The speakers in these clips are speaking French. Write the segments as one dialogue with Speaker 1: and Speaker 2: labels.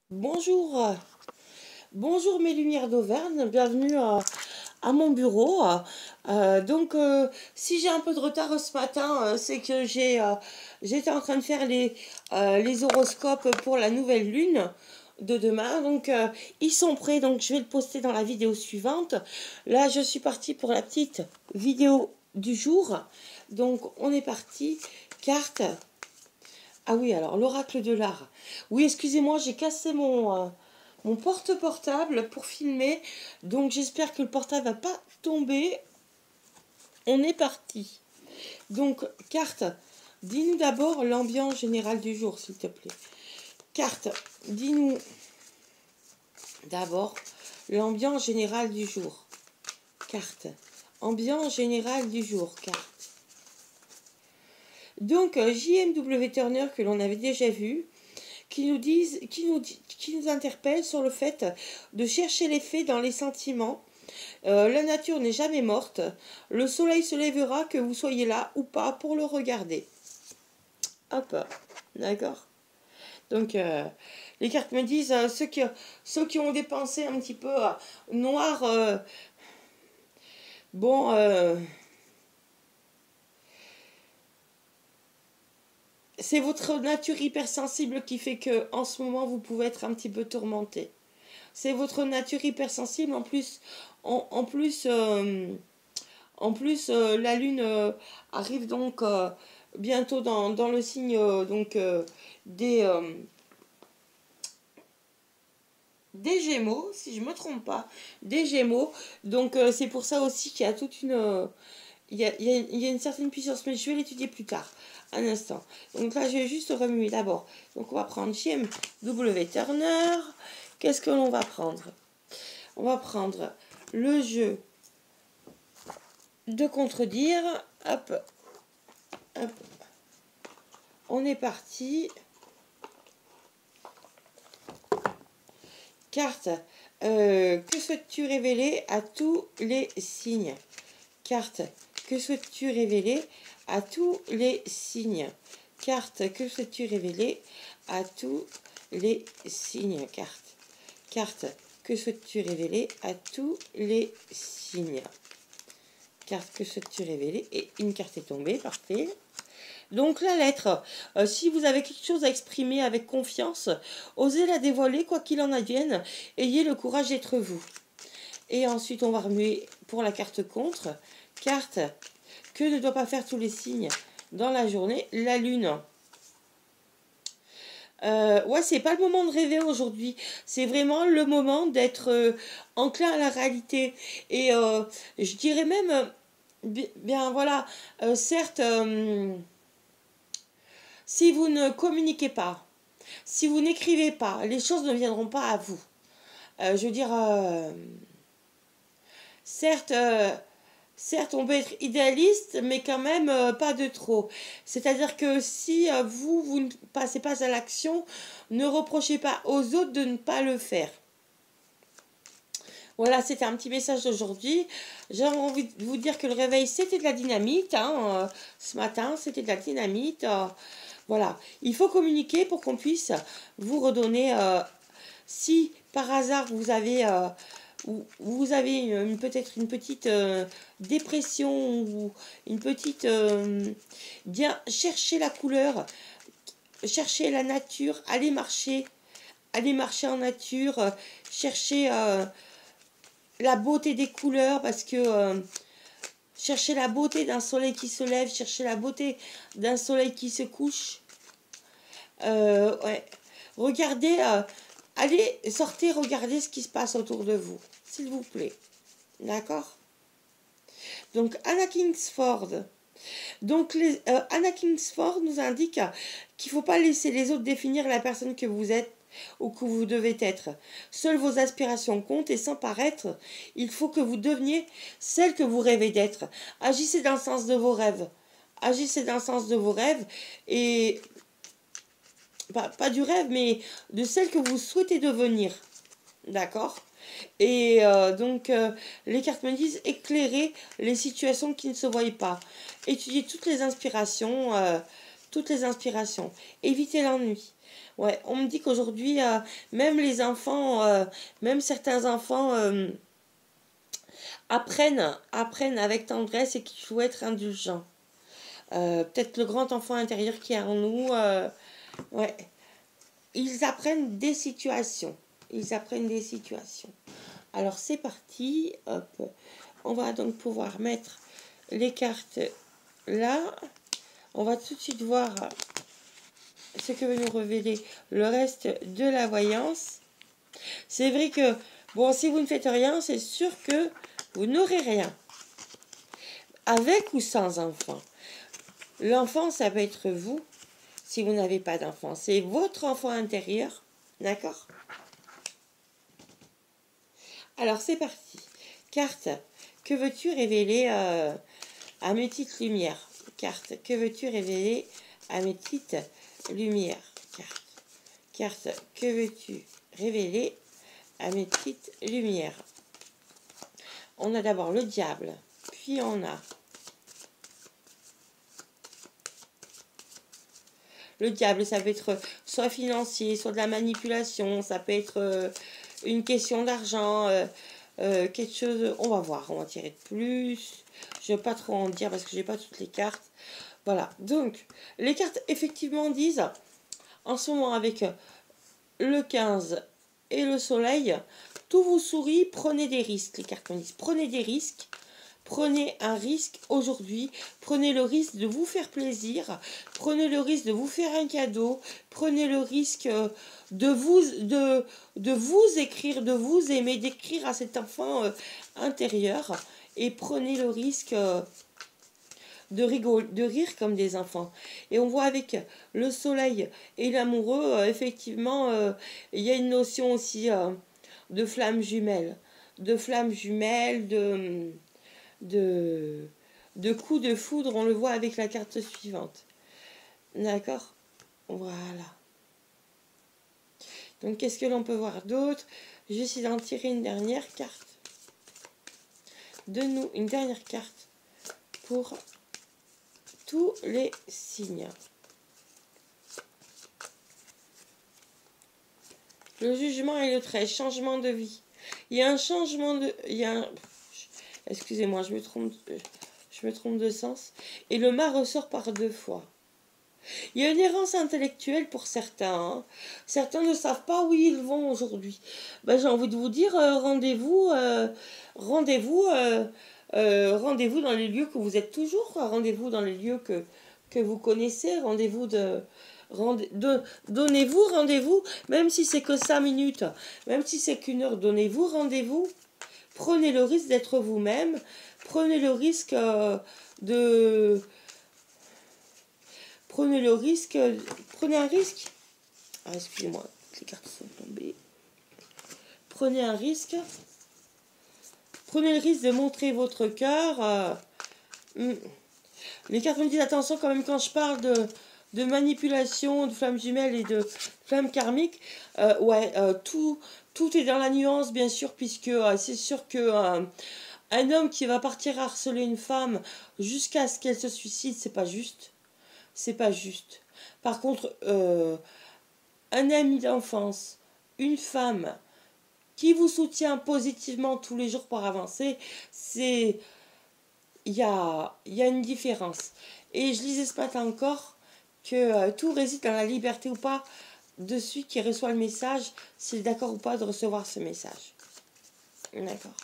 Speaker 1: Bonjour, bonjour mes lumières d'Auvergne, bienvenue à mon bureau. Si j'ai un peu de retard ce matin, c'est que j'étais en train de faire les horoscopes pour la nouvelle lune de demain. Ils sont prêts, donc je vais le poster dans la vidéo suivante. Là, je suis partie pour la petite vidéo du jour. Donc, on est parti. Carte. Ah oui, alors l'oracle de l'art. Oui, excusez-moi, j'ai cassé mon porte-portable pour filmer. Donc j'espère que le portable va pas tomber. On est parti. Donc, carte, dis-nous d'abord l'ambiance générale du jour, s'il te plaît. Carte, dis-nous d'abord l'ambiance générale du jour. Carte, ambiance générale du jour. Carte. Donc, JMW Turner, que l'on avait déjà vu, qui nous interpelle sur le fait de chercher les faits dans les sentiments. La nature n'est jamais morte. Le soleil se lèvera, que vous soyez là ou pas, pour le regarder. Hop, d'accord. Donc, les cartes me disent, ceux qui ont des pensées un petit peu noires, bon, c'est votre nature hypersensible qui fait que en ce moment, vous pouvez être un petit peu tourmenté. C'est votre nature hypersensible. En plus, la Lune arrive donc bientôt dans le signe des, euh, des Gémeaux, si je ne me trompe pas, des Gémeaux. Donc c'est pour ça aussi qu'il y a toute une... il y a une certaine puissance, mais je vais l'étudier plus tard. Un instant. Donc là, je vais juste remuer d'abord. Donc on va prendre JMW Turner. Qu'est-ce que l'on va prendre? On va prendre le jeu de contredire. Hop, hop. On est parti. Carte. Que souhaites-tu révéler à tous les signes? Carte. Que souhaites-tu révéler à tous les signes? Carte. Que souhaites-tu révéler à tous les signes? Carte. Carte. Que souhaites-tu révéler à tous les signes? Carte. Que souhaites-tu révéler? Et une carte est tombée. Parfait. Donc la lettre, si vous avez quelque chose à exprimer avec confiance, osez la dévoiler quoi qu'il en advienne, ayez le courage d'être vous. Et ensuite on va remuer pour la carte contre. Carte, que ne doit pas faire tous les signes dans la journée? La lune. Ouais, c'est pas le moment de rêver aujourd'hui, c'est vraiment le moment d'être enclin à la réalité. Et je dirais même, bien voilà, certes... si vous ne communiquez pas, si vous n'écrivez pas, les choses ne viendront pas à vous. Je veux dire, certes, certes, on peut être idéaliste, mais quand même pas de trop. C'est-à-dire que si vous ne passez pas à l'action, ne reprochez pas aux autres de ne pas le faire. Voilà, c'était un petit message d'aujourd'hui. J'avais envie de vous dire que le réveil, c'était de la dynamite. Ce matin, c'était de la dynamite. Voilà, il faut communiquer pour qu'on puisse vous redonner. Si par hasard vous avez peut-être une petite dépression ou une petite... bien, cherchez la couleur, cherchez la nature, allez marcher en nature, cherchez la beauté des couleurs parce que... cherchez la beauté d'un soleil qui se lève, cherchez la beauté d'un soleil qui se couche. Ouais. Regardez, allez, sortez, regardez ce qui se passe autour de vous, s'il vous plaît. D'accord? Donc, Anna Kingsford. Donc, Anna Kingsford nous indique qu'il ne faut pas laisser les autres définir la personne que vous êtes ou que vous devez être. Seules vos aspirations comptent et sans paraître, il faut que vous deveniez celle que vous rêvez d'être. Agissez dans le sens de vos rêves. Agissez dans le sens de vos rêves et pas du rêve, mais de celle que vous souhaitez devenir. D'accord? Et les cartes me disent éclairer les situations qui ne se voient pas. Étudier toutes les inspirations. Évitez l'ennui. Ouais, on me dit qu'aujourd'hui, même les enfants, même certains enfants apprennent avec tendresse et qu'il faut être indulgent. Peut-être le grand enfant intérieur qui est en nous, ouais, ils apprennent des situations. Ils apprennent des situations. Alors c'est parti, hop. On va donc pouvoir mettre les cartes là. On va tout de suite voir ce que veut nous révéler le reste de la voyance. C'est vrai que, bon, si vous ne faites rien, c'est sûr que vous n'aurez rien. Avec ou sans enfant. L'enfant, ça peut être vous, si vous n'avez pas d'enfant. C'est votre enfant intérieur, d'accord? Alors, c'est parti. Carte, que veux-tu révéler à mes petites lumières? Carte, que veux-tu révéler à mes petites lumières? Carte, que veux-tu révéler à mes petites lumières? On a d'abord le diable, puis on a le diable. Ça peut être soit financier, soit de la manipulation, ça peut être une question d'argent, quelque chose. On va voir, on va tirer de plus. Je ne vais pas trop en dire parce que j'ai pas toutes les cartes. Voilà, donc les cartes effectivement disent en ce moment avec le 15 et le soleil, tout vous sourit, prenez des risques. Les cartes me disent prenez des risques. Prenez un risque aujourd'hui, prenez le risque de vous faire plaisir, prenez le risque de vous faire un cadeau, prenez le risque de vous écrire, de vous aimer, d'écrire à cet enfant intérieur, et prenez le risque de rire comme des enfants. Et on voit avec le soleil et l'amoureux, effectivement, il y a une notion aussi de flammes jumelles, de coups de foudre. On le voit avec la carte suivante. D'accord? Voilà. Donc, qu'est-ce que l'on peut voir d'autre? Je vais essayer d'en tirer une dernière carte. Donne-nous une dernière carte pour tous les signes. Le jugement et le 13, changement de vie. Il y a un changement de... Excusez-moi, je me trompe de sens. Et le mât ressort par 2 fois. Il y a une errance intellectuelle pour certains. Hein. Certains ne savent pas où ils vont aujourd'hui. Ben, j'ai envie de vous dire, rendez-vous dans les lieux que vous êtes toujours. Rendez-vous dans les lieux que vous connaissez. Donnez-vous rendez-vous, même si c'est que 5 minutes, même si c'est qu'1 heure, donnez-vous rendez-vous. Prenez le risque d'être vous-même. Prenez le risque de... Prenez le risque. Prenez un risque. Ah, excusez-moi, les cartes sont tombées. Prenez un risque. Prenez le risque de montrer votre cœur. Les cartes me disent attention quand même quand je parle de manipulation, de flammes jumelles et de flammes karmiques. Tout est dans la nuance, bien sûr, puisque c'est sûr que un homme qui va partir harceler une femme jusqu'à ce qu'elle se suicide, c'est pas juste. C'est pas juste. Par contre, un ami d'enfance, une femme qui vous soutient positivement tous les jours pour avancer, il y a une différence. Et je lisais ce matin encore que tout réside dans la liberté ou pas de celui qui reçoit le message, s'il est d'accord ou pas de recevoir ce message. D'accord.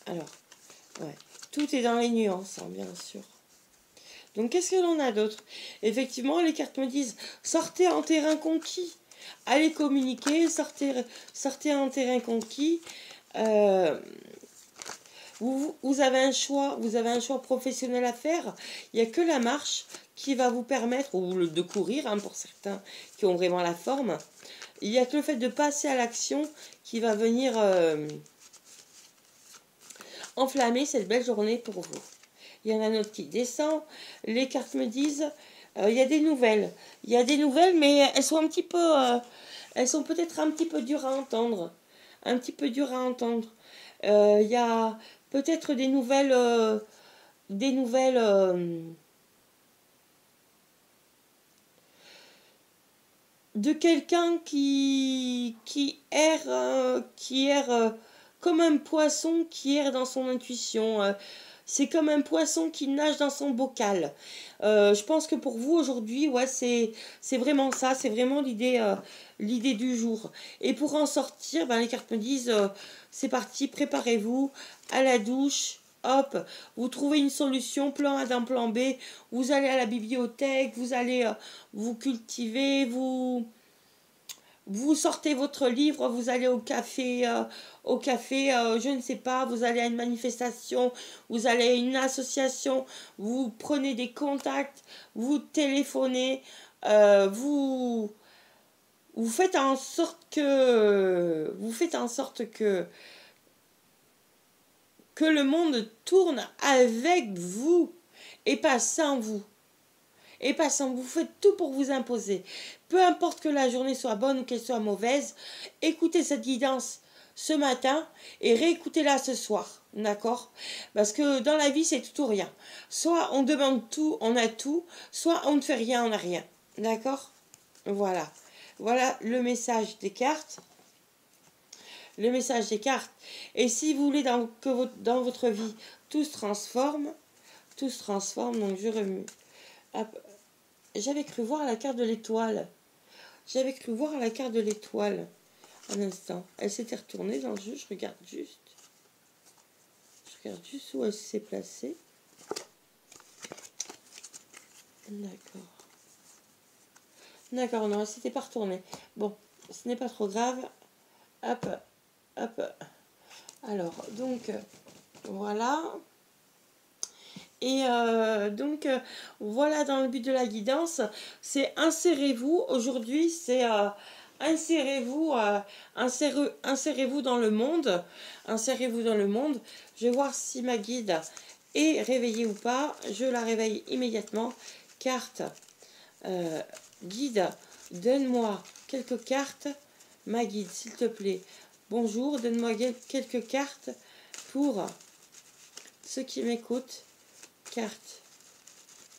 Speaker 1: Alors, ouais. Tout est dans les nuances, hein, bien sûr. Donc, qu'est-ce que l'on a d'autre? Effectivement, les cartes me disent, sortez en terrain conquis. Allez communiquer, sortez en terrain conquis. Vous avez un choix professionnel à faire. Il n'y a que la marche qui va vous permettre, ou de courir, hein, pour certains qui ont vraiment la forme. Il n'y a que le fait de passer à l'action qui va venir enflammer cette belle journée pour vous. Il y en a un autre qui descend. Les cartes me disent, il y a des nouvelles. Il y a des nouvelles, mais elles sont elles sont peut-être un petit peu dures à entendre. Un petit peu dures à entendre. Il y a peut-être des nouvelles... de quelqu'un qui erre comme un poisson qui erre dans son intuition. C'est comme un poisson qui nage dans son bocal. Je pense que pour vous aujourd'hui, ouais, c'est vraiment ça, c'est vraiment l'idée du jour. Et pour en sortir, ben, les cartes me disent, c'est parti, préparez-vous à la douche. Hop, vous trouvez une solution, plan A d'un plan B, vous allez à la bibliothèque, vous allez vous cultiver, vous sortez votre livre, vous allez au café, je ne sais pas, vous allez à une manifestation, vous allez à une association, vous prenez des contacts, vous téléphonez, vous faites en sorte que le monde tourne avec vous et pas sans vous. Et pas sans vous, faites tout pour vous imposer. Peu importe que la journée soit bonne ou qu'elle soit mauvaise, écoutez cette guidance ce matin et réécoutez-la ce soir. D'accord? Parce que dans la vie, c'est tout ou rien. Soit on demande tout, on a tout, soit on ne fait rien, on n'a rien. D'accord? Voilà. Voilà le message des cartes. Le message des cartes. Et si vous voulez que dans votre vie, tout se transforme, donc je remue. J'avais cru voir la carte de l'étoile. J'avais cru voir la carte de l'étoile. Un instant. Elle s'était retournée dans le jeu. Je regarde juste. Où elle s'est placée. D'accord. D'accord, non, elle s'était pas retournée. Bon, ce n'est pas trop grave. Hop, hop. Alors, donc, voilà. Et voilà, dans le but de la guidance, c'est insérez-vous. Aujourd'hui, c'est insérez-vous dans le monde. Insérez-vous dans le monde. Je vais voir si ma guide est réveillée ou pas. Je la réveille immédiatement. Carte, guide, donne-moi quelques cartes. Ma guide, s'il te plaît. Bonjour, donne-moi quelques cartes pour ceux qui m'écoutent. Cartes.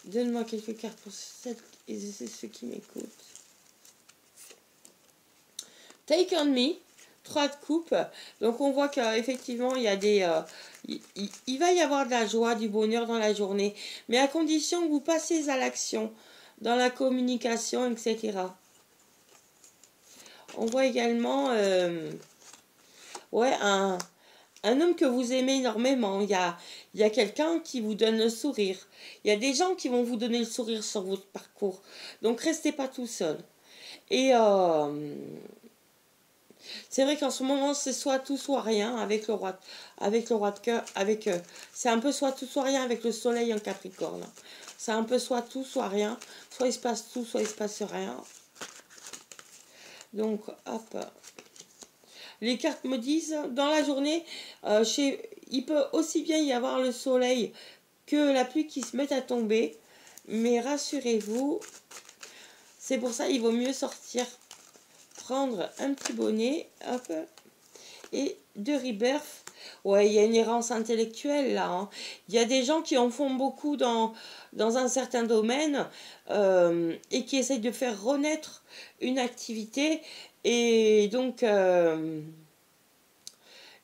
Speaker 1: Donne-moi quelques cartes pour celles et ceux qui m'écoutent. Take on me. 3 de coupe. Donc on voit qu'effectivement il y a il va y avoir de la joie, du bonheur dans la journée. Mais à condition que vous passez à l'action. Dans la communication, etc. On voit également ouais, un homme que vous aimez énormément. Il y a quelqu'un qui vous donne le sourire. Il y a des gens qui vont vous donner le sourire sur votre parcours. Donc, restez pas tout seul. Et c'est vrai qu'en ce moment, c'est soit tout, soit rien avec le roi de cœur. C'est un peu soit tout, soit rien avec le soleil en Capricorne. C'est un peu soit tout, soit rien. Soit il se passe tout, soit il se passe rien. Donc, hop. Les cartes me disent, dans la journée, il peut aussi bien y avoir le soleil que la pluie qui se met à tomber. Mais rassurez-vous, c'est pour ça qu'il vaut mieux sortir, prendre un petit bonnet, hop, et de rebirth. Ouais, il y a une errance intellectuelle là. Hein. Il y a des gens qui en font beaucoup dans un certain domaine et qui essayent de faire renaître une activité. Et donc, une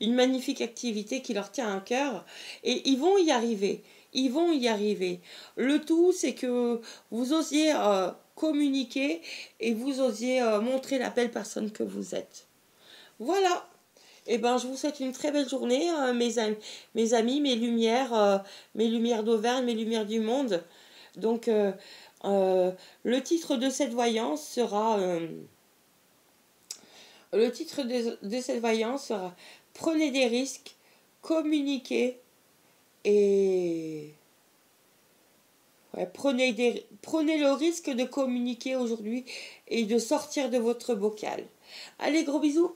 Speaker 1: magnifique activité qui leur tient à cœur. Et ils vont y arriver. Ils vont y arriver. Le tout, c'est que vous osiez communiquer et vous osiez montrer la belle personne que vous êtes. Voilà. Eh ben, je vous souhaite une très belle journée, mes amis, mes lumières d'Auvergne, mes lumières du monde. Donc, le titre de cette voyance sera... Prenez des risques, communiquez et... Ouais, prenez le risque de communiquer aujourd'hui et de sortir de votre bocal. Allez, gros bisous!